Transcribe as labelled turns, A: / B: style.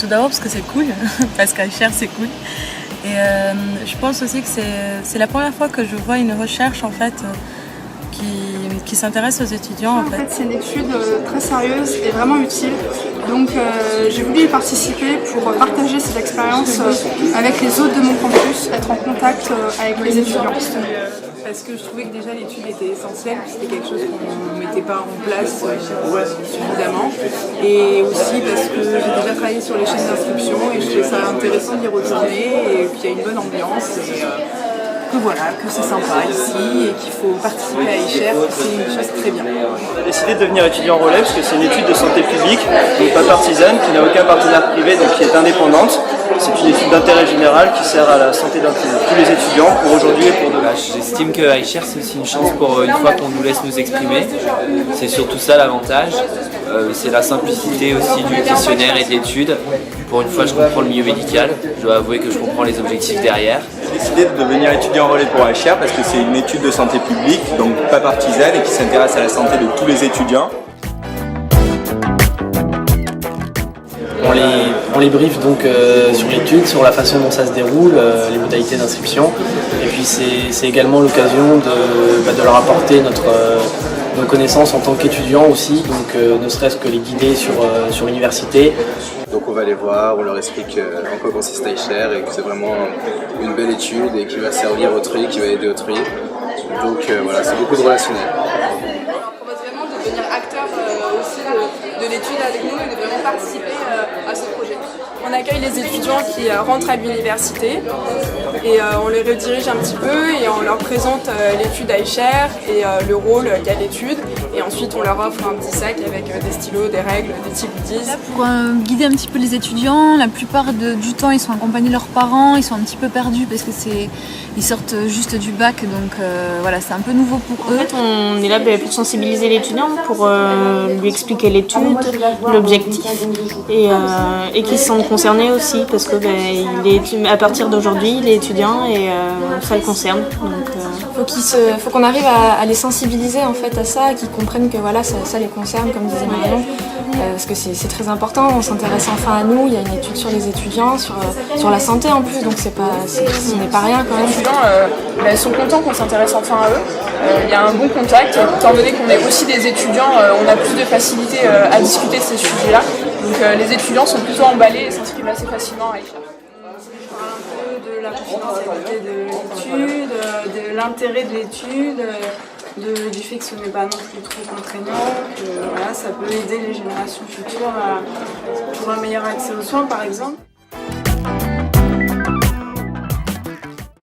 A: tout d'abord parce que c'est cool, parce qu'Aïcher c'est cool. Et je pense aussi que c'est la première fois que je vois une recherche en fait qui s'intéresse aux étudiants.
B: En fait, c'est une étude très sérieuse et vraiment utile. Donc j'ai voulu y participer pour partager cette expérience avec les autres de mon campus, être en contact avec les étudiants.
C: Parce que je trouvais que déjà l'étude était essentielle, c'était quelque chose qu'on ne mettait pas en place suffisamment. Et aussi parce que j'ai déjà travaillé sur les chaînes d'inscription et je trouvais ça intéressant d'y retourner et qu'il y a une bonne ambiance. Et, que voilà, que c'est sympa ici et qu'il faut participer à Aïcher, c'est une chose très bien.
D: On a décidé de devenir étudiant relais parce que c'est une étude de santé publique, donc pas partisane, qui n'a aucun partenaire privé, donc qui est indépendante. C'est une étude d'intérêt général qui sert à la santé de tous les étudiants pour aujourd'hui et pour demain.
E: J'estime que Aïcher c'est aussi une chance pour une fois qu'on nous laisse nous exprimer. C'est surtout ça l'avantage. C'est la simplicité aussi du questionnaire et de l'étude. Pour une fois je comprends le milieu médical, je dois avouer que je comprends les objectifs derrière.
F: J'ai décidé de devenir étudiant relais pour Aïcher parce que c'est une étude de santé publique, donc pas partisane et qui s'intéresse à la santé de tous les étudiants.
G: On les briefe donc sur l'étude, sur la façon dont ça se déroule, les modalités d'inscription. Et puis c'est également l'occasion de leur apporter nos connaissances en tant qu'étudiants aussi, donc ne serait-ce que les guider sur l'université.
H: Donc on va les voir, on leur explique en quoi consiste Aïcher et que c'est vraiment une belle étude et qui va servir autrui, qui va aider autrui. Donc voilà, c'est beaucoup de relationnel.
B: On va vraiment devenir acteur aussi de l'étude avec nous et de vraiment participer à ce projet. On accueille les étudiants qui rentrent à l'université et on les redirige un petit peu et on leur présente l'étude Aïcher et le rôle qu'a l'étude. Et ensuite on leur offre un petit sac avec des stylos, des règles, des petits goodies.
I: Pour guider un petit peu les étudiants, la plupart du temps ils sont accompagnés de leurs parents, ils sont un petit peu perdus parce que ils sortent juste du bac, donc voilà, c'est un peu nouveau pour eux.
J: En fait, on est là pour sensibiliser l'étudiant, pour lui expliquer l'étude, l'objectif et qu'il se sente concerné aussi parce que à partir d'aujourd'hui il est étudiant et ça le concerne. Donc,
K: faut qu'on arrive à les sensibiliser en fait à ça, qu'ils comprennent que voilà, ça les concerne, comme disait Marion, parce que c'est très important. On s'intéresse enfin à nous. Il y a une étude sur les étudiants, sur la santé en plus, donc ce n'est pas rien quand même.
B: Les étudiants sont contents qu'on s'intéresse enfin à eux. Il y a un bon contact, étant donné qu'on est aussi des étudiants, on a plus de facilité à discuter de ces sujets-là. Donc les étudiants sont plutôt emballés et s'inscrivent assez facilement à Aïcher. De la confidentialité de l'étude, de l'intérêt de l'étude, du fait que ce n'est pas non plus trop contraignant, que voilà, ça peut aider les générations futures pour un meilleur accès aux soins par exemple.